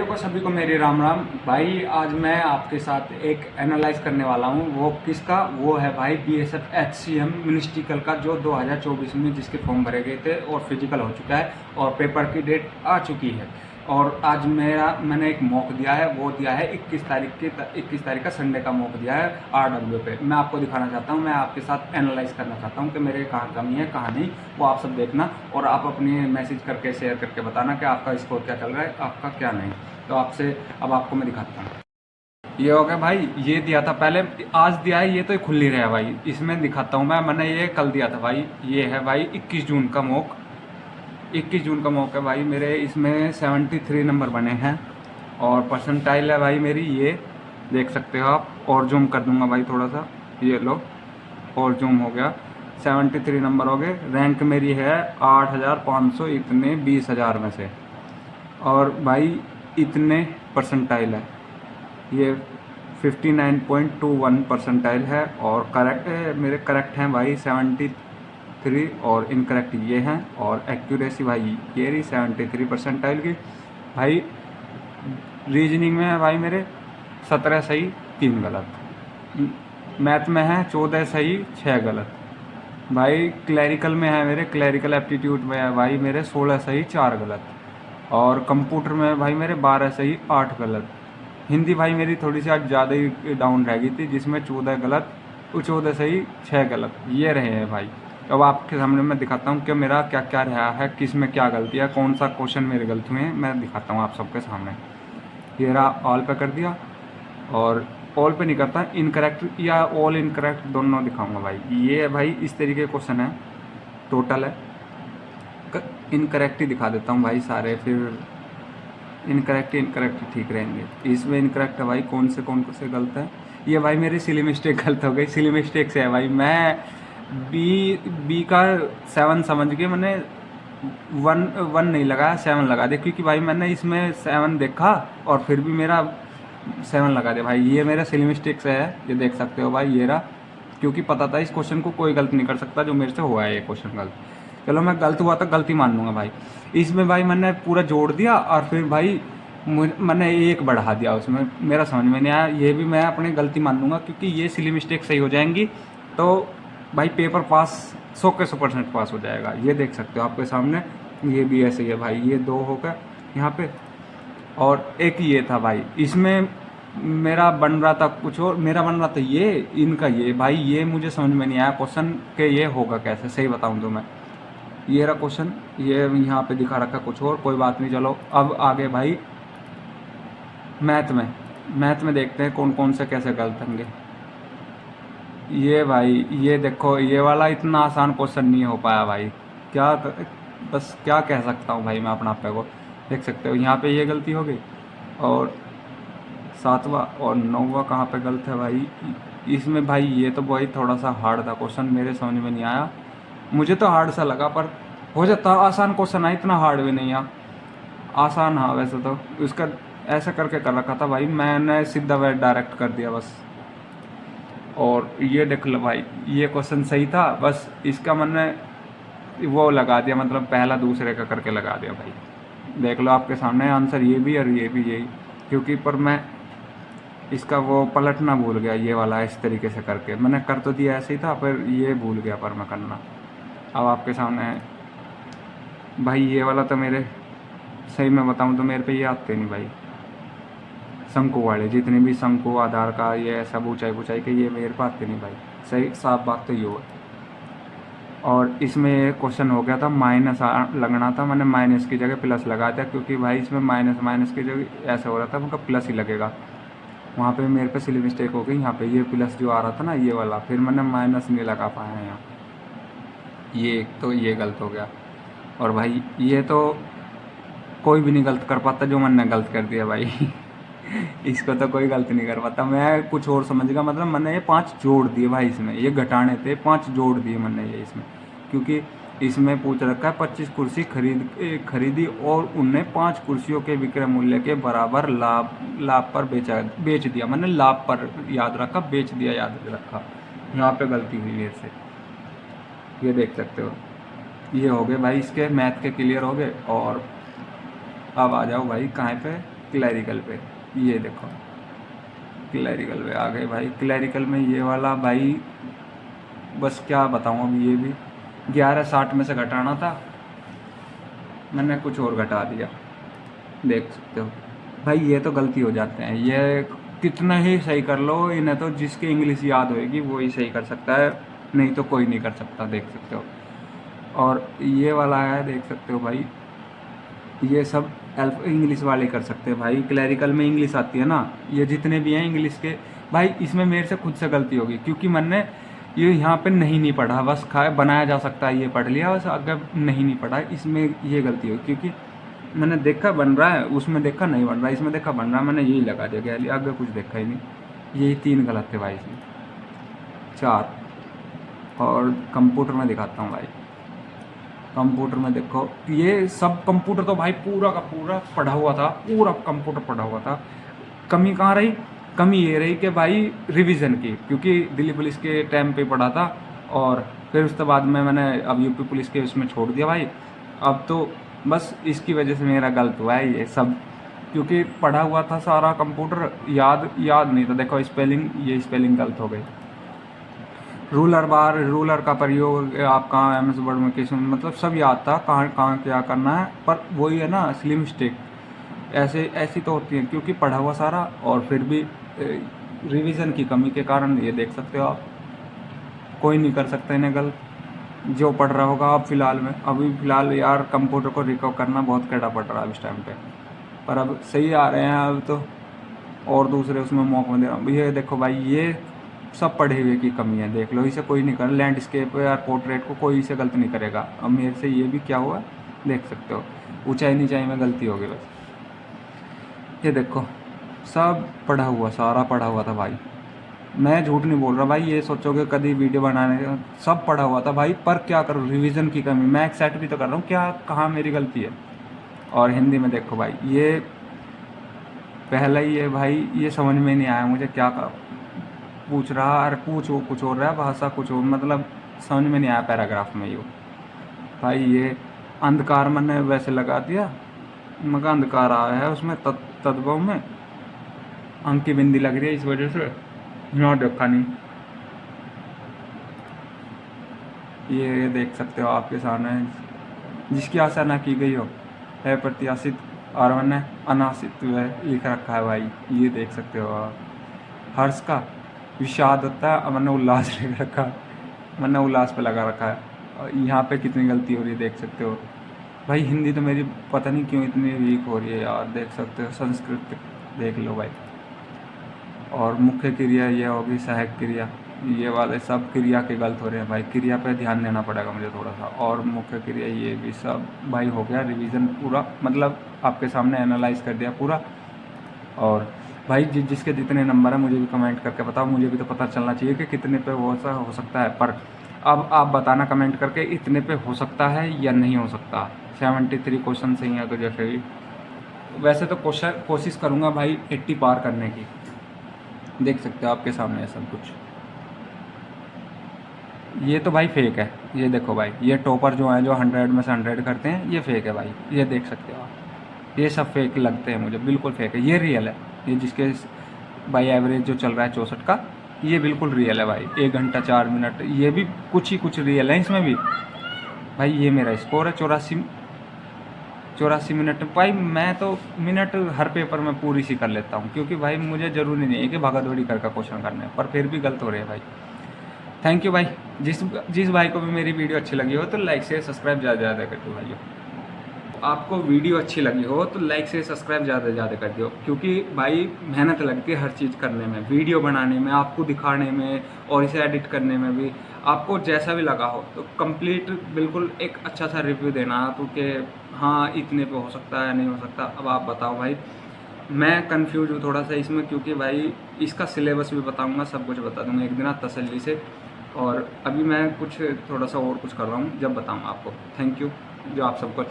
भाइयों को सभी को मेरी राम राम। भाई आज मैं आपके साथ एक एनालाइज करने वाला हूँ। वो किसका? वो है भाई बीएसएफ एचसीएम मिनिस्ट्रिकल का, जो 2024 में जिसके फॉर्म भरे गए थे और फिजिकल हो चुका है और पेपर की डेट आ चुकी है। और आज मैंने एक मॉक दिया है, वो दिया है 21 तारीख का संडे का मॉक दिया है आरडब्ल्यू पे। मैं आपको दिखाना चाहता हूँ, मैं आपके साथ एनालाइज करना चाहता हूँ कि मेरे कहाँ कमी है कहाँ नहीं। वो आप सब देखना और आप अपनी मैसेज करके शेयर करके बताना कि आपका स्कोर क्या चल रहा है, आपका क्या नहीं। तो आपसे अब आपको मैं दिखाता हूँ। ये हो गया भाई, ये दिया था पहले, आज दिया है, ये तो खुल ही रहा है भाई। इसमें दिखाता हूँ मैंने ये कल दिया था भाई। ये है भाई 21 जून का मॉक, 21 जून का मॉक है भाई। मेरे इसमें 73 नंबर बने हैं और परसेंटाइल है भाई मेरी, ये देख सकते हो आप। और जूम कर दूंगा भाई थोड़ा सा, ये लो, और जूम हो गया। 73 नंबर हो गए। रैंक मेरी है 8500, इतने 20,000 में से। और भाई इतने परसेंटाइल है, ये 59.21 परसेंटाइल है। और करेक्ट मेरे करेक्ट हैं भाई 73 और इनकरेक्ट ये हैं। और एक्यूरेसी भाई ये रही 73 परसेंटाइल की भाई। रीजनिंग में है भाई मेरे 17 सही 3 गलत। मैथ में है 14 सही 6 गलत भाई। क्लैरिकल में है मेरे, क्लैरिकल एप्टीट्यूड में है भाई मेरे 16 सही 4 गलत। और कंप्यूटर में है भाई मेरे 12 सही 8 गलत। हिंदी भाई मेरी थोड़ी सी आज ज़्यादा ही डाउन रह गई थी, जिसमें 14 गलत, 14 सही 6 गलत ये रहे हैं भाई। अब आपके सामने मैं दिखाता हूँ कि मेरा क्या क्या रहा है, किस में क्या गलती है, कौन सा क्वेश्चन मेरे गलत हुए हैं, मैं दिखाता हूँ आप सबके सामने। ये रहा, ऑल पे कर दिया। और ऑल पे नहीं करता, इनकरेक्ट या ऑल इनकरेक्ट दोनों दिखाऊंगा भाई। ये भाई इस तरीके क्वेश्चन है, टोटल है। इनकरेक्ट ही दिखा देता हूँ भाई सारे, फिर इनकरेक्ट ठीक रहेंगे। इसमें इनकरेक्ट है भाई, कौन से गलत है। ये भाई मेरी सिली मिस्टेक गलत हो गई, सिली मिस्टेक से है भाई। मैं बी का 7 समझ के मैंने वन नहीं लगाया, 7 लगा दिया, क्योंकि भाई मैंने इसमें 7 देखा और फिर भी मेरा 7 लगा दिया भाई। ये मेरा सिली मिस्टेक से है, ये देख सकते हो भाई। ये रहा, क्योंकि पता था इस क्वेश्चन को कोई गलत नहीं कर सकता, जो मेरे से हुआ है ये क्वेश्चन गलत। चलो मैं गलत हुआ तो गलती मान लूँगा भाई। इसमें भाई मैंने पूरा जोड़ दिया और फिर भाई मैंने एक बढ़ा दिया उसमें, मेरा समझ में नहीं आया। ये भी मैं अपनी गलती मान लूँगा, क्योंकि ये सिली मिस्टेक सही हो जाएंगी तो भाई पेपर पास 100 के 100% पास हो जाएगा। ये देख सकते हो आपके सामने, ये भी ऐसे ही है भाई। ये 2 हो गया यहाँ पे, और एक ये था भाई। इसमें मेरा बन रहा था कुछ और, मेरा बन रहा था ये, इनका ये भाई। ये मुझे समझ में नहीं आया क्वेश्चन के ये होगा कैसे, सही बताऊँ तो मैं। ये रहा क्वेश्चन, ये यहाँ पे दिखा रखा कुछ और, कोई बात नहीं। चलो अब आगे भाई मैथ में देखते हैं कौन कौन से कैसे गलत होंगे। ये भाई ये देखो, ये वाला इतना आसान क्वेश्चन नहीं हो पाया भाई। बस क्या कह सकता हूँ भाई मैं अपना आप को। देख सकते हो यहाँ पे ये गलती हो गई, और 7वां और 9वां कहाँ पे गलत है भाई। इसमें भाई ये तो भाई थोड़ा सा हार्ड था क्वेश्चन, मेरे समझ में नहीं आया। मुझे तो हार्ड सा लगा, पर हो जाता आसान क्वेश्चन है, इतना हार्ड भी नहीं है। आसान हाँ वैसे तो, उसका ऐसा करके कर रखा था भाई, मैंने सीधा वे डायरेक्ट कर दिया बस। और ये देख लो भाई, ये क्वेश्चन सही था, बस इसका मैंने वो लगा दिया, मतलब पहला दूसरे का करके लगा दिया भाई। देख लो आपके सामने आंसर ये भी और ये भी यही, क्योंकि पर मैं इसका वो पलटना भूल गया। ये वाला इस तरीके से करके मैंने कर तो दिया ऐसे ही था, पर ये भूल गया पर मैं करना। अब आपके सामने है भाई, ये वाला तो मेरे सही में बताऊं तो मेरे पे ये आते नहीं भाई। शंकु वाले जितने भी शंकु आधार का ये सब ऊंचाई के, ये मेरे पे आते नहीं भाई। सही साफ बात तो ये हुआ। और इसमें क्वेश्चन हो गया था माइनस लगना था, मैंने माइनस की जगह प्लस लगा दिया, क्योंकि भाई इसमें माइनस की जगह ऐसा हो रहा था, उनका प्लस ही लगेगा। वहाँ पे मेरे पे सिली मिस्टेक हो गई, यहाँ पे ये प्लस जो आ रहा था ना ये वाला, फिर मैंने माइनस नहीं लगा पाया यहाँ, ये गलत हो गया। और भाई ये तो कोई भी नहीं गलत कर पाता, जो मैंने गलत कर दिया भाई। इसको तो कोई गलत नहीं कर पाता। मैं कुछ और समझ गया, मतलब मैंने ये 5 जोड़ दिए भाई, इसमें ये घटाने थे, 5 जोड़ दिए मैंने ये इसमें, क्योंकि इसमें पूछ रखा है 25 कुर्सी खरीदी और उन्हें 5 कुर्सियों के विक्रय मूल्य के बराबर लाभ पर बेच दिया। मैंने लाभ पर याद रखा, बेच दिया याद रखा, यहाँ पे गलती हुई मेरे से। ये देख सकते हो, ये हो गए भाई इसके मैथ के क्लियर हो गए। और अब आ जाओ भाई कहाँ पे, क्लैरिकल पे, ये देखो क्लैरिकल पे आ गए भाई। क्लैरिकल में ये वाला भाई बस क्या बताऊँ, अब ये भी 1160 में से घटाना था, मैंने कुछ और घटा दिया, देख सकते हो भाई। ये तो गलती हो जाते हैं, ये कितना ही सही कर लो इन्हें तो जिसकी इंग्लिश याद होएगी वो ही सही कर सकता है, नहीं तो कोई नहीं कर सकता, देख सकते हो। और ये वाला है, देख सकते हो भाई, ये सब एल्फ इंग्लिश वाले कर सकते हैं भाई। क्लैरिकल में इंग्लिश आती है ना, ये जितने भी हैं इंग्लिश के भाई, इसमें मेरे से खुद से गलती होगी क्योंकि मैंने ये यहाँ पे नहीं पढ़ा, बस खाए बनाया जा सकता है ये पढ़ लिया, बस अगर नहीं पढ़ा, इसमें ये गलती होगी क्योंकि मैंने देखा बन रहा है, उसमें देखा नहीं बन रहा है, इसमें देखा बन रहा है, मैंने यही लगा दिया गया, आगे कुछ देखा ही नहीं। यही 3 गलत थे भाई इसमें, 4। और कंप्यूटर में दिखाता हूँ भाई, कंप्यूटर में देखो, ये सब कंप्यूटर तो भाई पूरा का पूरा पढ़ा हुआ था, पूरा कंप्यूटर पढ़ा हुआ था। कमी कहाँ रही? कमी ये रही कि भाई रिवीजन की, क्योंकि दिल्ली पुलिस के टाइम पे पढ़ा था और फिर उसके बाद में मैंने अब यूपी पुलिस के उसमें छोड़ दिया भाई। अब तो बस इसकी वजह से मेरा गलत हुआ है ये सब, क्योंकि पढ़ा हुआ था सारा कंप्यूटर, याद नहीं था। देखो स्पेलिंग, ये स्पेलिंग गलत हो गई। रूलर बार, रूलर का प्रयोग आप कहाँ एम एस वर्ड में किस, मतलब सब याद था कहाँ कहाँ क्या करना है, पर वही है ना असली मिस्टेक ऐसी तो होती है क्योंकि पढ़ा हुआ सारा और फिर भी रिवीजन की कमी के कारण। ये देख सकते हो आप, कोई नहीं कर सकता इन्हें गलत, जो पढ़ रहा होगा अब फ़िलहाल यार कंप्यूटर को रिकवर करना बहुत कड़ा पड़ रहा है इस टाइम पे, पर अब सही आ रहे हैं अब तो, और दूसरे उसमें मौका दे रहा हूँ। ये देखो भाई, ये सब पढ़े हुए की कमी है, देख लो, इसे कोई नहीं कर, लैंडस्केप या पोर्ट्रेट को कोई इसे गलत नहीं करेगा। अब मेरे से ये भी क्या हुआ देख सकते हो, ऊंचाई नीचाई में गलती हो गई बस। ये देखो सब पढ़ा हुआ, सारा पढ़ा हुआ था भाई, मैं झूठ नहीं बोल रहा भाई, ये सोचोगे कभी वीडियो बनाने का, सब पढ़ा हुआ था भाई, पर क्या करूँ रिवीजन की कमी, मैं एक्सेप्ट भी तो कर रहा हूँ क्या कहाँ मेरी गलती है। और हिंदी में देखो भाई, ये पहला ही है भाई, ये समझ में नहीं आया मुझे क्या पूछ रहा, अरे पूछ वो कुछ और रहा है, भाषा कुछ और, मतलब समझ में नहीं आया पैराग्राफ में। ये भाई ये अंधकार मैंने वैसे लगा दिया, मगर अंधकार आया है उसमें तद्भव में, अंक की बिंदी लग रही है इस वजह से, यहाँ देखा नहीं। ये देख सकते हो आपके सामने, जिसकी आशा ना की गई हो है प्रत्याशित, और मैंने अनाशित लिख रखा है भाई, ये देख सकते हो आप। हर्ष का विषाद होता है, मैंने उल्लास लिख रखा है, मैंने उल्लास पे लगा रखा है। और यहाँ पे कितनी गलती हो रही है देख सकते हो भाई। हिंदी तो मेरी पता नहीं क्यों इतनी वीक हो रही है यार, देख सकते हो। संस्कृत देख लो भाई, और मुख्य क्रिया ये होगी, सहायक क्रिया, ये वाले सब क्रिया के गलत हो रहे हैं भाई, क्रिया पे ध्यान देना पड़ेगा मुझे थोड़ा सा। और मुख्य क्रिया ये भी सब भाई हो गया रिवीजन पूरा, मतलब आपके सामने एनालाइज कर दिया पूरा। और भाई जिसके जितने नंबर हैं मुझे भी कमेंट करके बताओ, मुझे भी तो पता चलना चाहिए कि कितने पे हो सकता है। पर अब आप बताना कमेंट करके इतने पे हो सकता है या नहीं हो सकता। 73 क्वेश्चन सही है तो जैसे भी, वैसे तो कोशिश करूँगा भाई 80 पार करने की। देख सकते हो आपके सामने है सब कुछ। ये तो भाई फेक है, ये देखो भाई, ये टॉपर जो हैं जो 100 में से 100 करते हैं, ये फेक है भाई, ये देख सकते हो आप, ये सब फेक लगते हैं मुझे, बिल्कुल फेक है। ये रियल है, ये जिसके भाई एवरेज जो चल रहा है 64 का, ये बिल्कुल रियल है भाई। 1 घंटा 4 मिनट, ये भी कुछ रियल है इसमें भी भाई। ये मेरा स्कोर है 84 मिनट भाई। मैं तो मिनट हर पेपर में पूरी सी कर लेता हूँ, क्योंकि भाई मुझे ज़रूरी नहीं है कि भागा दौड़ी करके क्वेश्चन करने, पर फिर भी गलत हो रहे हैं भाई। थैंक यू भाई, जिस भाई को भी मेरी वीडियो अच्छी लगी हो तो लाइक शेयर सब्सक्राइब ज़्यादा कर दो भाइयों। आपको वीडियो अच्छी लगी हो तो लाइक शेयर सब्सक्राइब ज़्यादा कर दो, क्योंकि भाई मेहनत लगती है हर चीज़ करने में, वीडियो बनाने में, आपको दिखाने में, और इसे एडिट करने में भी। आपको जैसा भी लगा हो तो कंप्लीट बिल्कुल एक अच्छा सा रिव्यू देना, तो कि हाँ इतने पे हो सकता है नहीं हो सकता। अब आप बताओ भाई, मैं कंफ्यूज हूँ थोड़ा सा इसमें, क्योंकि भाई इसका सिलेबस भी बताऊँगा, सब कुछ बता दूँगा एक दिन तसल्ली से। और अभी मैं कुछ थोड़ा सा और कुछ कर रहा हूँ, जब बताऊँगा आपको। थैंक यू, जो आप सबको